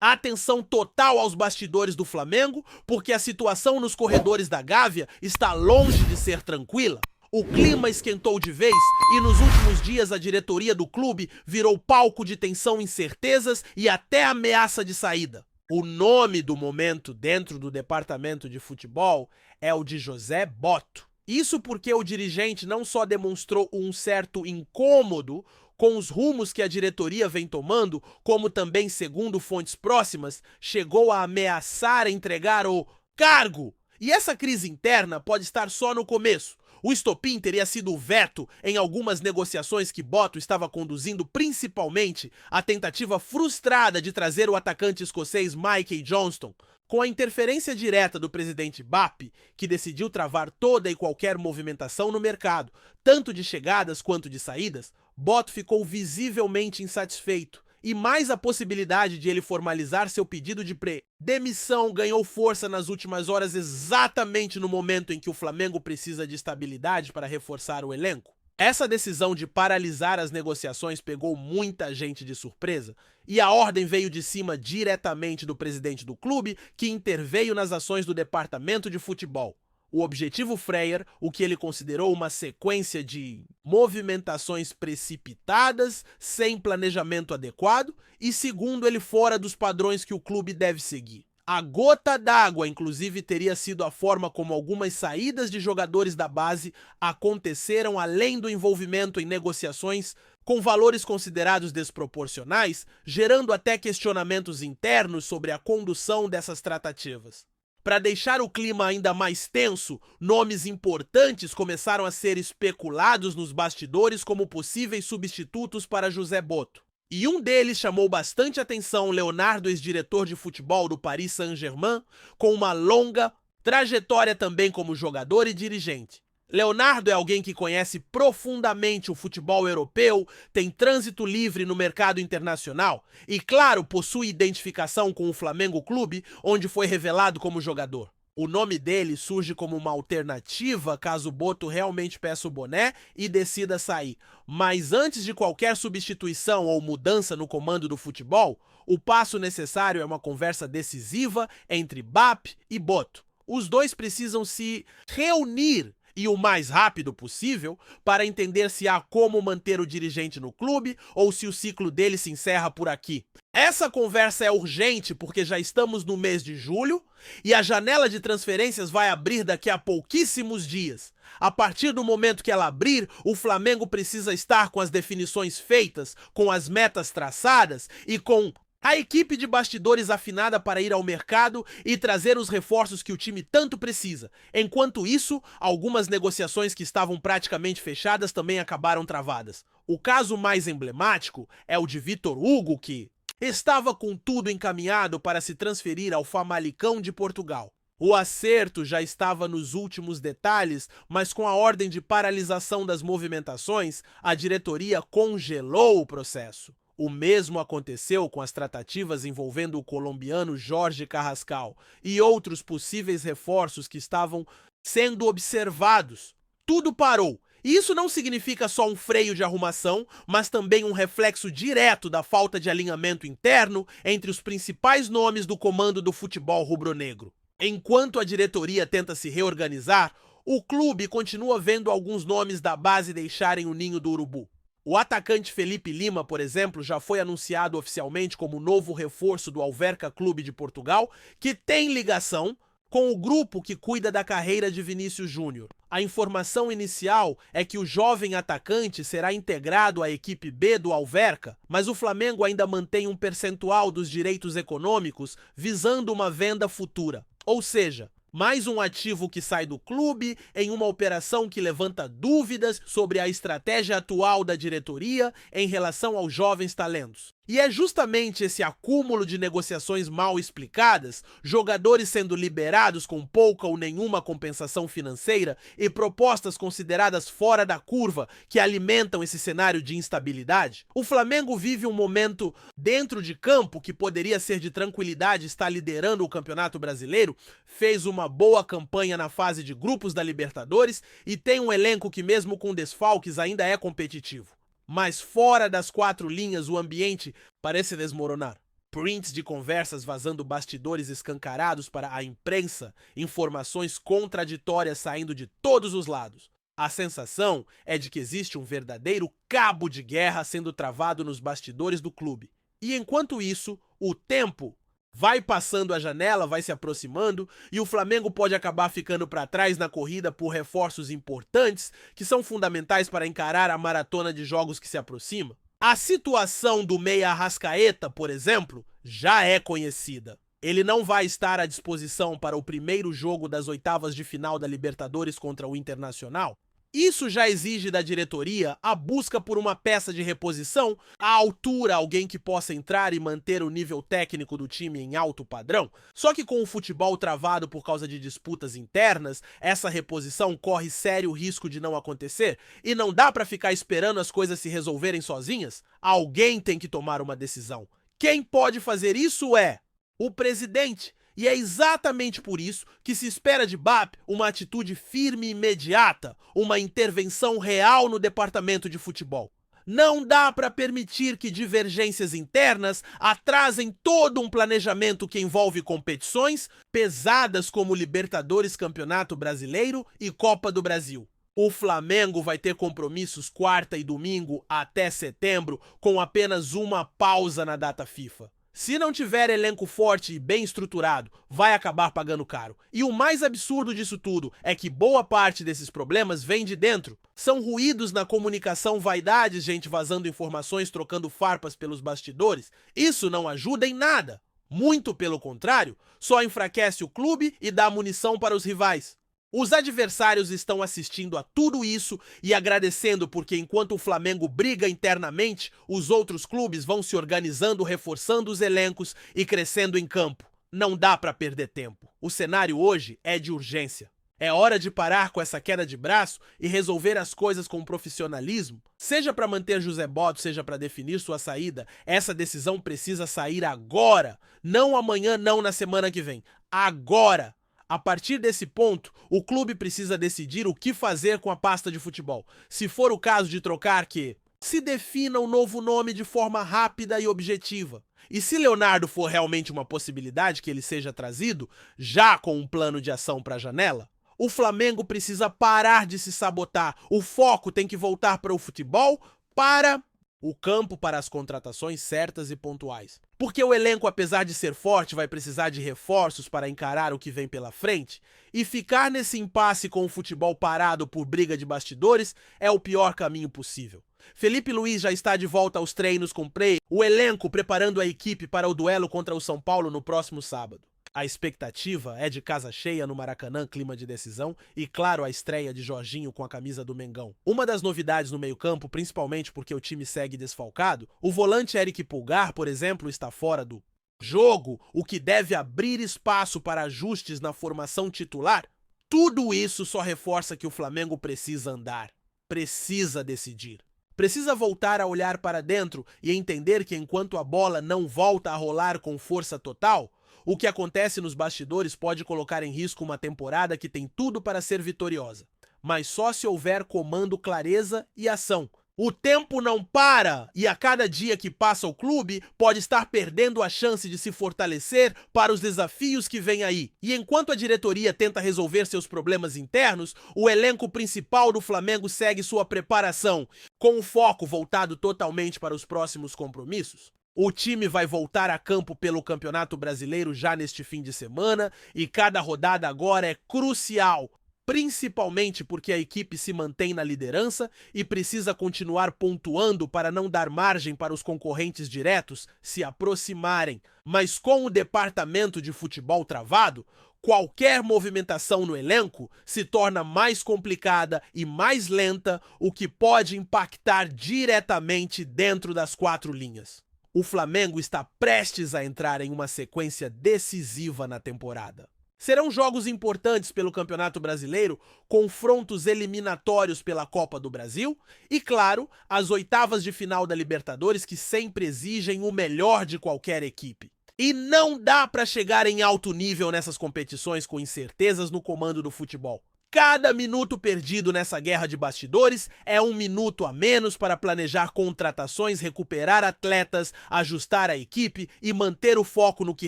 Atenção total aos bastidores do Flamengo, porque a situação nos corredores da Gávea está longe de ser tranquila. O clima esquentou de vez e nos últimos dias a diretoria do clube virou palco de tensão, incertezas e até ameaça de saída. O nome do momento dentro do departamento de futebol é o de José Botto. Isso porque o dirigente não só demonstrou um certo incômodo com os rumos que a diretoria vem tomando, como também, segundo fontes próximas, chegou a ameaçar entregar o cargo. E essa crise interna pode estar só no começo. O estopim teria sido o veto em algumas negociações que Botto estava conduzindo, principalmente a tentativa frustrada de trazer o atacante escocês Mikey Johnston. Com a interferência direta do presidente BAP, que decidiu travar toda e qualquer movimentação no mercado, tanto de chegadas quanto de saídas, Botto ficou visivelmente insatisfeito. E mais a possibilidade de ele formalizar seu pedido de demissão ganhou força nas últimas horas, exatamente no momento em que o Flamengo precisa de estabilidade para reforçar o elenco. Essa decisão de paralisar as negociações pegou muita gente de surpresa, e a ordem veio de cima diretamente do presidente do clube, que interveio nas ações do departamento de futebol. O objetivo Freyr, o que ele considerou uma sequência de movimentações precipitadas, sem planejamento adequado e, segundo ele, fora dos padrões que o clube deve seguir. A gota d'água, inclusive, teria sido a forma como algumas saídas de jogadores da base aconteceram, além do envolvimento em negociações com valores considerados desproporcionais, gerando até questionamentos internos sobre a condução dessas tratativas. Para deixar o clima ainda mais tenso, nomes importantes começaram a ser especulados nos bastidores como possíveis substitutos para José Botto. E um deles chamou bastante atenção, Leonardo, ex-diretor de futebol do Paris Saint-Germain, com uma longa trajetória também como jogador e dirigente. Leonardo é alguém que conhece profundamente o futebol europeu, tem trânsito livre no mercado internacional e, claro, possui identificação com o Flamengo Clube, onde foi revelado como jogador. O nome dele surge como uma alternativa caso Botto realmente peça o boné e decida sair. Mas antes de qualquer substituição ou mudança no comando do futebol, o passo necessário é uma conversa decisiva entre BAP e Botto. Os dois precisam se reunir e o mais rápido possível para entender se há como manter o dirigente no clube ou se o ciclo dele se encerra por aqui. Essa conversa é urgente porque já estamos no mês de julho e a janela de transferências vai abrir daqui a pouquíssimos dias. A partir do momento que ela abrir, o Flamengo precisa estar com as definições feitas, com as metas traçadas e com a equipe de bastidores afinada para ir ao mercado e trazer os reforços que o time tanto precisa. Enquanto isso, algumas negociações que estavam praticamente fechadas também acabaram travadas. O caso mais emblemático é o de Vitor Hugo, que estava com tudo encaminhado para se transferir ao Famalicão de Portugal. O acerto já estava nos últimos detalhes, mas com a ordem de paralisação das movimentações, a diretoria congelou o processo. O mesmo aconteceu com as tratativas envolvendo o colombiano Jorge Carrascal e outros possíveis reforços que estavam sendo observados. Tudo parou. E isso não significa só um freio de arrumação, mas também um reflexo direto da falta de alinhamento interno entre os principais nomes do comando do futebol rubro-negro. Enquanto a diretoria tenta se reorganizar, o clube continua vendo alguns nomes da base deixarem o ninho do urubu. O atacante Felipe Lima, por exemplo, já foi anunciado oficialmente como novo reforço do Alverca Clube de Portugal, que tem ligação com o grupo que cuida da carreira de Vinícius Júnior. A informação inicial é que o jovem atacante será integrado à equipe B do Alverca, mas o Flamengo ainda mantém um percentual dos direitos econômicos visando uma venda futura. Ou seja, mais um ativo que sai do clube em uma operação que levanta dúvidas sobre a estratégia atual da diretoria em relação aos jovens talentos. E é justamente esse acúmulo de negociações mal explicadas, jogadores sendo liberados com pouca ou nenhuma compensação financeira e propostas consideradas fora da curva que alimentam esse cenário de instabilidade. O Flamengo vive um momento dentro de campo que poderia ser de tranquilidade estar liderando o Campeonato Brasileiro, fez uma boa campanha na fase de grupos da Libertadores e tem um elenco que mesmo com desfalques ainda é competitivo. Mas fora das quatro linhas o ambiente parece desmoronar. Prints de conversas vazando bastidores escancarados para a imprensa, informações contraditórias saindo de todos os lados. A sensação é de que existe um verdadeiro cabo de guerra sendo travado nos bastidores do clube. E enquanto isso, o tempo vai passando a janela, vai se aproximando e o Flamengo pode acabar ficando para trás na corrida por reforços importantes que são fundamentais para encarar a maratona de jogos que se aproxima. A situação do meia Arrascaeta, por exemplo, já é conhecida. Ele não vai estar à disposição para o primeiro jogo das oitavas de final da Libertadores contra o Internacional. Isso já exige da diretoria a busca por uma peça de reposição à altura, alguém que possa entrar e manter o nível técnico do time em alto padrão. Só que com o futebol travado por causa de disputas internas, essa reposição corre sério risco de não acontecer e não dá para ficar esperando as coisas se resolverem sozinhas. Alguém tem que tomar uma decisão. Quem pode fazer isso é o presidente. E é exatamente por isso que se espera de BAP uma atitude firme e imediata, uma intervenção real no departamento de futebol. Não dá para permitir que divergências internas atrasem todo um planejamento que envolve competições pesadas como Libertadores, Campeonato Brasileiro e Copa do Brasil. O Flamengo vai ter compromissos quarta e domingo até setembro, com apenas uma pausa na data FIFA. Se não tiver elenco forte e bem estruturado, vai acabar pagando caro. E o mais absurdo disso tudo é que boa parte desses problemas vem de dentro. São ruídos na comunicação, vaidades, gente vazando informações, trocando farpas pelos bastidores. Isso não ajuda em nada. Muito pelo contrário, só enfraquece o clube e dá munição para os rivais. Os adversários estão assistindo a tudo isso e agradecendo porque enquanto o Flamengo briga internamente, os outros clubes vão se organizando, reforçando os elencos e crescendo em campo. Não dá para perder tempo. O cenário hoje é de urgência. É hora de parar com essa queda de braço e resolver as coisas com profissionalismo. Seja para manter José Botto, seja para definir sua saída, essa decisão precisa sair agora. Não amanhã, não na semana que vem. Agora! A partir desse ponto, o clube precisa decidir o que fazer com a pasta de futebol. Se for o caso de trocar, que se defina um novo nome de forma rápida e objetiva. E se Leonardo for realmente uma possibilidade que ele seja trazido, já com um plano de ação para a janela, o Flamengo precisa parar de se sabotar. O foco tem que voltar para o futebol, para o campo, para as contratações certas e pontuais. Porque o elenco, apesar de ser forte, vai precisar de reforços para encarar o que vem pela frente, e ficar nesse impasse com o futebol parado por briga de bastidores é o pior caminho possível. Felipe Luiz já está de volta aos treinos com o elenco preparando a equipe para o duelo contra o São Paulo no próximo sábado. A expectativa é de casa cheia no Maracanã, clima de decisão, e claro, a estreia de Jorginho com a camisa do Mengão. Uma das novidades no meio-campo, principalmente porque o time segue desfalcado, o volante Eric Pulgar, por exemplo, está fora do jogo, o que deve abrir espaço para ajustes na formação titular. Tudo isso só reforça que o Flamengo precisa andar, precisa decidir. Precisa voltar a olhar para dentro e entender que enquanto a bola não volta a rolar com força total, o que acontece nos bastidores pode colocar em risco uma temporada que tem tudo para ser vitoriosa. Mas só se houver comando, clareza e ação. O tempo não para e a cada dia que passa o clube pode estar perdendo a chance de se fortalecer para os desafios que vêm aí. E enquanto a diretoria tenta resolver seus problemas internos, o elenco principal do Flamengo segue sua preparação, com o foco voltado totalmente para os próximos compromissos. O time vai voltar a campo pelo Campeonato Brasileiro já neste fim de semana e cada rodada agora é crucial, principalmente porque a equipe se mantém na liderança e precisa continuar pontuando para não dar margem para os concorrentes diretos se aproximarem. Mas com o departamento de futebol travado, qualquer movimentação no elenco se torna mais complicada e mais lenta, o que pode impactar diretamente dentro das quatro linhas. O Flamengo está prestes a entrar em uma sequência decisiva na temporada. Serão jogos importantes pelo Campeonato Brasileiro, confrontos eliminatórios pela Copa do Brasil e, claro, as oitavas de final da Libertadores que sempre exigem o melhor de qualquer equipe. E não dá para chegar em alto nível nessas competições com incertezas no comando do futebol. Cada minuto perdido nessa guerra de bastidores é um minuto a menos para planejar contratações, recuperar atletas, ajustar a equipe e manter o foco no que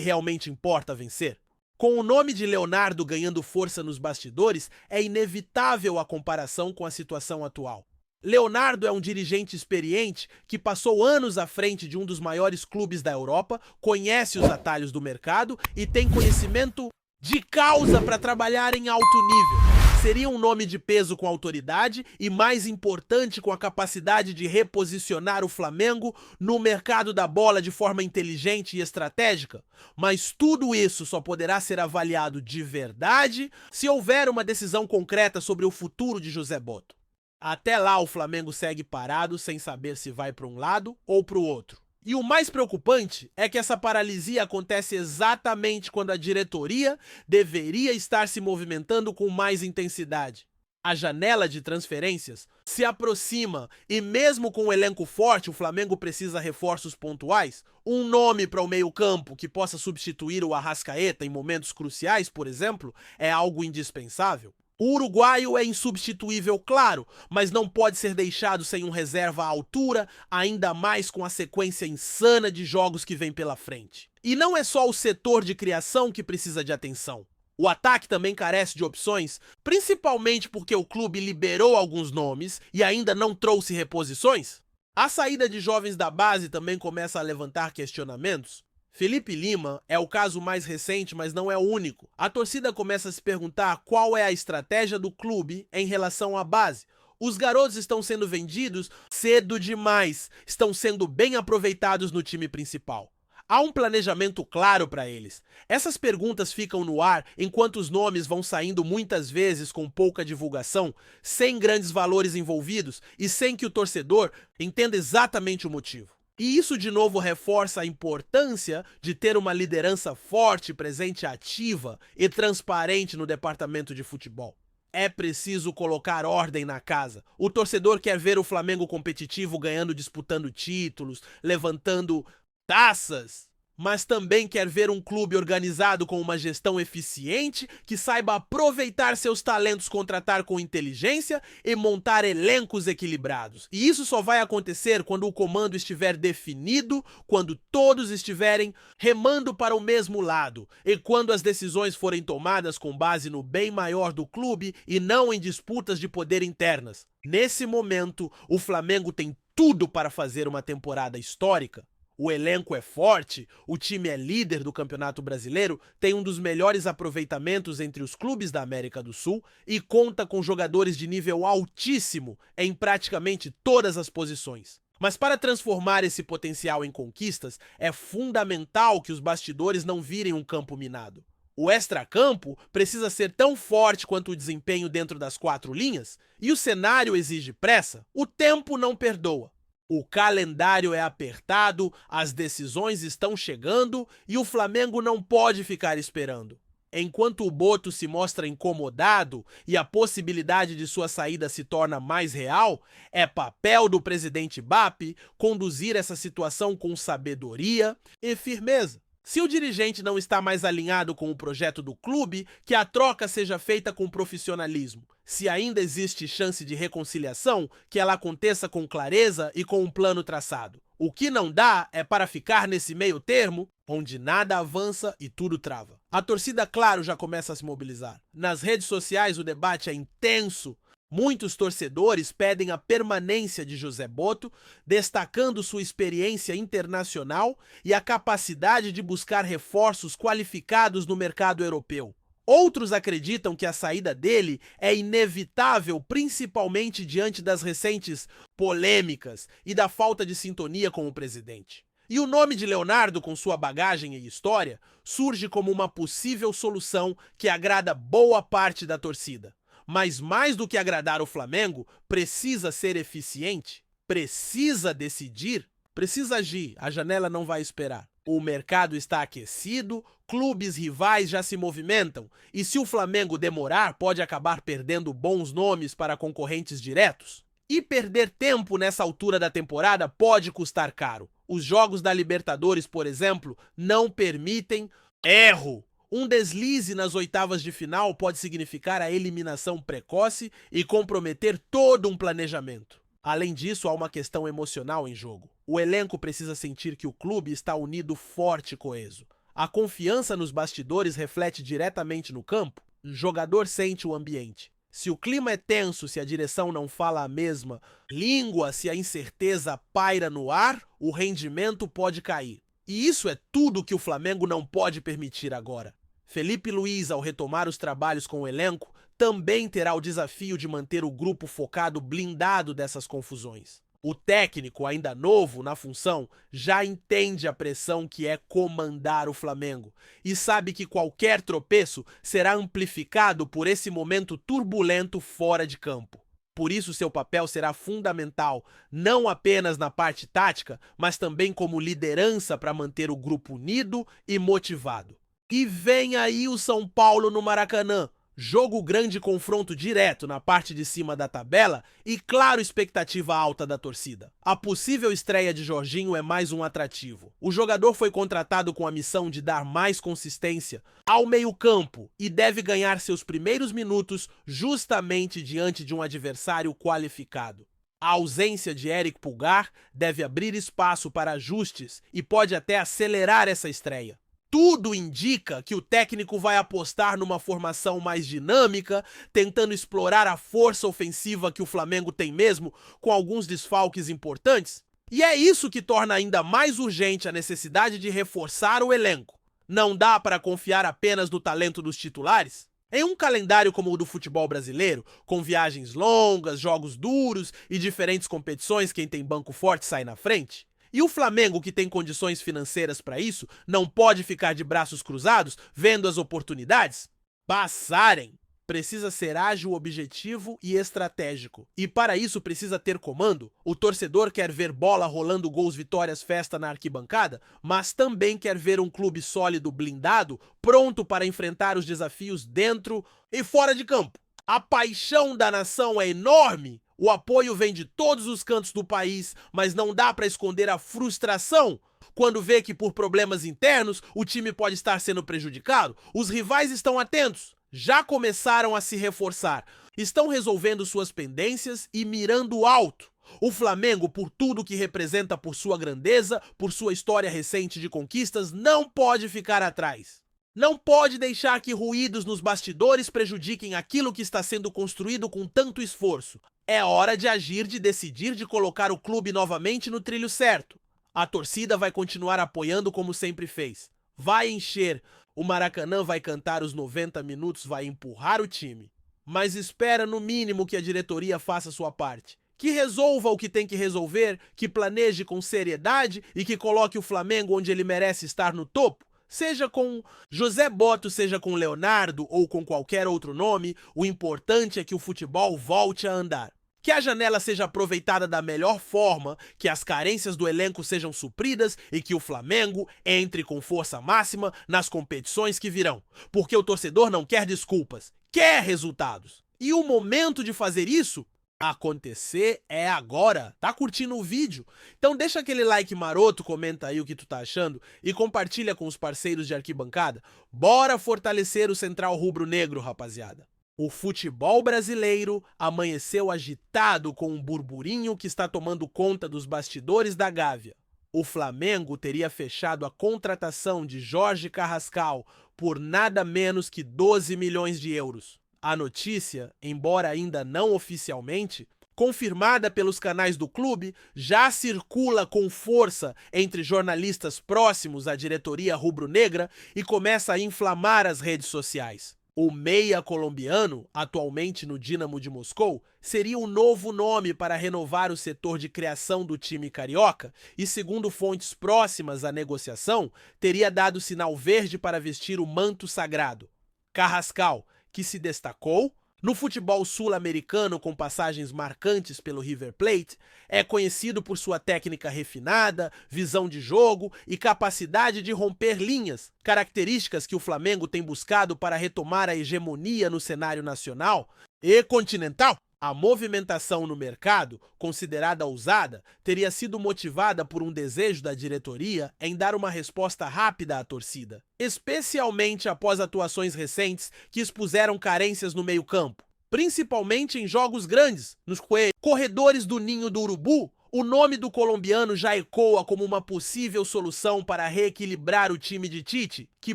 realmente importa vencer. Com o nome de Leonardo ganhando força nos bastidores, é inevitável a comparação com a situação atual. Leonardo é um dirigente experiente que passou anos à frente de um dos maiores clubes da Europa, conhece os atalhos do mercado e tem conhecimento de causa para trabalhar em alto nível. Seria um nome de peso com autoridade e, mais importante, com a capacidade de reposicionar o Flamengo no mercado da bola de forma inteligente e estratégica. Mas tudo isso só poderá ser avaliado de verdade se houver uma decisão concreta sobre o futuro de José Botto. Até lá, o Flamengo segue parado sem saber se vai para um lado ou para o outro. E o mais preocupante é que essa paralisia acontece exatamente quando a diretoria deveria estar se movimentando com mais intensidade. A janela de transferências se aproxima e mesmo com um elenco forte, o Flamengo precisa de reforços pontuais. Um nome para o meio-campo que possa substituir o Arrascaeta em momentos cruciais, por exemplo, é algo indispensável. O uruguaio é insubstituível, claro, mas não pode ser deixado sem um reserva à altura, ainda mais com a sequência insana de jogos que vem pela frente. E não é só o setor de criação que precisa de atenção. O ataque também carece de opções, principalmente porque o clube liberou alguns nomes e ainda não trouxe reposições. A saída de jovens da base também começa a levantar questionamentos. Felipe Lima é o caso mais recente, mas não é o único. A torcida começa a se perguntar qual é a estratégia do clube em relação à base. Os garotos estão sendo vendidos cedo demais, estão sendo bem aproveitados no time principal. Há um planejamento claro para eles. Essas perguntas ficam no ar enquanto os nomes vão saindo muitas vezes com pouca divulgação, sem grandes valores envolvidos e sem que o torcedor entenda exatamente o motivo. E isso de novo reforça a importância de ter uma liderança forte, presente, ativa e transparente no departamento de futebol. É preciso colocar ordem na casa. O torcedor quer ver o Flamengo competitivo ganhando, disputando títulos, levantando taças, mas também quer ver um clube organizado com uma gestão eficiente que saiba aproveitar seus talentos, contratar com inteligência e montar elencos equilibrados. E isso só vai acontecer quando o comando estiver definido, quando todos estiverem remando para o mesmo lado e quando as decisões forem tomadas com base no bem maior do clube e não em disputas de poder internas. Nesse momento, o Flamengo tem tudo para fazer uma temporada histórica. O elenco é forte, o time é líder do Campeonato Brasileiro, tem um dos melhores aproveitamentos entre os clubes da América do Sul e conta com jogadores de nível altíssimo em praticamente todas as posições. Mas para transformar esse potencial em conquistas, é fundamental que os bastidores não virem um campo minado. O extracampo precisa ser tão forte quanto o desempenho dentro das quatro linhas e o cenário exige pressa, o tempo não perdoa. O calendário é apertado, as decisões estão chegando e o Flamengo não pode ficar esperando. Enquanto o Botto se mostra incomodado e a possibilidade de sua saída se torna mais real, é papel do presidente BAP conduzir essa situação com sabedoria e firmeza. Se o dirigente não está mais alinhado com o projeto do clube, que a troca seja feita com profissionalismo. Se ainda existe chance de reconciliação, que ela aconteça com clareza e com um plano traçado. O que não dá é para ficar nesse meio termo, onde nada avança e tudo trava. A torcida, claro, já começa a se mobilizar. Nas redes sociais o debate é intenso. Muitos torcedores pedem a permanência de José Botto, destacando sua experiência internacional e a capacidade de buscar reforços qualificados no mercado europeu. Outros acreditam que a saída dele é inevitável, principalmente diante das recentes polêmicas e da falta de sintonia com o presidente. E o nome de Leonardo, com sua bagagem e história, surge como uma possível solução que agrada boa parte da torcida. Mas mais do que agradar o Flamengo, precisa ser eficiente, precisa decidir, precisa agir, a janela não vai esperar. O mercado está aquecido, clubes rivais já se movimentam, e se o Flamengo demorar, pode acabar perdendo bons nomes para concorrentes diretos. E perder tempo nessa altura da temporada pode custar caro. Os jogos da Libertadores, por exemplo, não permitem erro. Um deslize nas oitavas de final pode significar a eliminação precoce e comprometer todo um planejamento. Além disso, há uma questão emocional em jogo. O elenco precisa sentir que o clube está unido, forte e coeso. A confiança nos bastidores reflete diretamente no campo. O jogador sente o ambiente. Se o clima é tenso, se a direção não fala a mesma língua, se a incerteza paira no ar, o rendimento pode cair. E isso é tudo que o Flamengo não pode permitir agora. Felipe Luiz, ao retomar os trabalhos com o elenco, também terá o desafio de manter o grupo focado, blindado dessas confusões. O técnico, ainda novo na função, já entende a pressão que é comandar o Flamengo e sabe que qualquer tropeço será amplificado por esse momento turbulento fora de campo. Por isso, seu papel será fundamental, não apenas na parte tática, mas também como liderança para manter o grupo unido e motivado. E vem aí o São Paulo no Maracanã. Jogo grande, confronto direto na parte de cima da tabela e, claro, expectativa alta da torcida. A possível estreia de Jorginho é mais um atrativo. O jogador foi contratado com a missão de dar mais consistência ao meio-campo e deve ganhar seus primeiros minutos justamente diante de um adversário qualificado. A ausência de Eric Pulgar deve abrir espaço para ajustes e pode até acelerar essa estreia. Tudo indica que o técnico vai apostar numa formação mais dinâmica, tentando explorar a força ofensiva que o Flamengo tem mesmo, com alguns desfalques importantes. E é isso que torna ainda mais urgente a necessidade de reforçar o elenco. Não dá para confiar apenas no talento dos titulares? Em um calendário como o do futebol brasileiro, com viagens longas, jogos duros e diferentes competições, quem tem banco forte sai na frente. E o Flamengo, que tem condições financeiras para isso, não pode ficar de braços cruzados, vendo as oportunidades passarem. Precisa ser ágil, objetivo e estratégico. E para isso precisa ter comando. O torcedor quer ver bola rolando, gols, vitórias, festa na arquibancada, mas também quer ver um clube sólido, blindado, pronto para enfrentar os desafios dentro e fora de campo. A paixão da nação é enorme. O apoio vem de todos os cantos do país, mas não dá para esconder a frustração quando vê que por problemas internos o time pode estar sendo prejudicado. Os rivais estão atentos, já começaram a se reforçar, estão resolvendo suas pendências e mirando alto. O Flamengo, por tudo que representa, por sua grandeza, por sua história recente de conquistas, não pode ficar atrás. Não pode deixar que ruídos nos bastidores prejudiquem aquilo que está sendo construído com tanto esforço. É hora de agir, de decidir, de colocar o clube novamente no trilho certo. A torcida vai continuar apoiando como sempre fez. Vai encher, o Maracanã vai cantar os 90 minutos, vai empurrar o time. Mas espera no mínimo que a diretoria faça sua parte. Que resolva o que tem que resolver, que planeje com seriedade e que coloque o Flamengo onde ele merece estar, no topo. Seja com José Botto, seja com Leonardo ou com qualquer outro nome, o importante é que o futebol volte a andar. Que a janela seja aproveitada da melhor forma, que as carências do elenco sejam supridas e que o Flamengo entre com força máxima nas competições que virão. Porque o torcedor não quer desculpas, quer resultados. E o momento de fazer isso acontecer é agora. Tá curtindo o vídeo? Então deixa aquele like maroto, comenta aí o que tu tá achando e compartilha com os parceiros de arquibancada. Bora fortalecer o Central Rubro-Negro, rapaziada. O futebol brasileiro amanheceu agitado com um burburinho que está tomando conta dos bastidores da Gávea. O Flamengo teria fechado a contratação de Jorge Carrascal por nada menos que 12 milhões de euros. A notícia, embora ainda não oficialmente, confirmada pelos canais do clube, já circula com força entre jornalistas próximos à diretoria rubro-negra e começa a inflamar as redes sociais. O meia colombiano, atualmente no Dínamo de Moscou, seria um novo nome para renovar o setor de criação do time carioca e, segundo fontes próximas à negociação, teria dado sinal verde para vestir o manto sagrado. Carrascal, que se destacou no futebol sul-americano com passagens marcantes pelo River Plate, é conhecido por sua técnica refinada, visão de jogo e capacidade de romper linhas, características que o Flamengo tem buscado para retomar a hegemonia no cenário nacional e continental. A movimentação no mercado, considerada ousada, teria sido motivada por um desejo da diretoria em dar uma resposta rápida à torcida, especialmente após atuações recentes que expuseram carências no meio-campo, principalmente em jogos grandes, nos corredores do Ninho do Urubu. O nome do colombiano já ecoa como uma possível solução para reequilibrar o time de Tite, que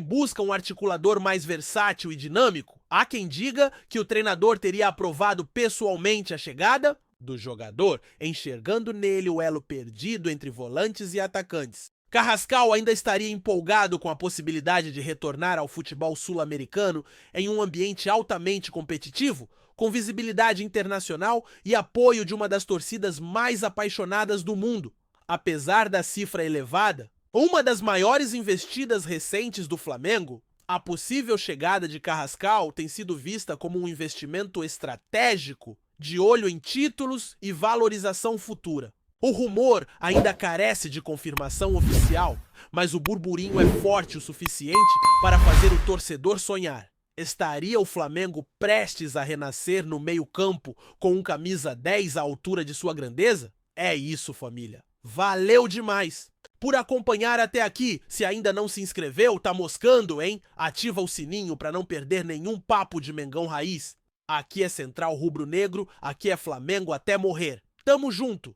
busca um articulador mais versátil e dinâmico. Há quem diga que o treinador teria aprovado pessoalmente a chegada do jogador, enxergando nele o elo perdido entre volantes e atacantes. Carrascal ainda estaria empolgado com a possibilidade de retornar ao futebol sul-americano em um ambiente altamente competitivo, com visibilidade internacional e apoio de uma das torcidas mais apaixonadas do mundo. Apesar da cifra elevada, uma das maiores investidas recentes do Flamengo, a possível chegada de Carrascal tem sido vista como um investimento estratégico, de olho em títulos e valorização futura. O rumor ainda carece de confirmação oficial, mas o burburinho é forte o suficiente para fazer o torcedor sonhar. Estaria o Flamengo prestes a renascer no meio-campo com um camisa 10 à altura de sua grandeza? É isso, família. Valeu demais por acompanhar até aqui. Se ainda não se inscreveu, tá moscando, hein? Ativa o sininho para não perder nenhum papo de Mengão Raiz. Aqui é Central Rubro Negro, aqui é Flamengo até morrer. Tamo junto!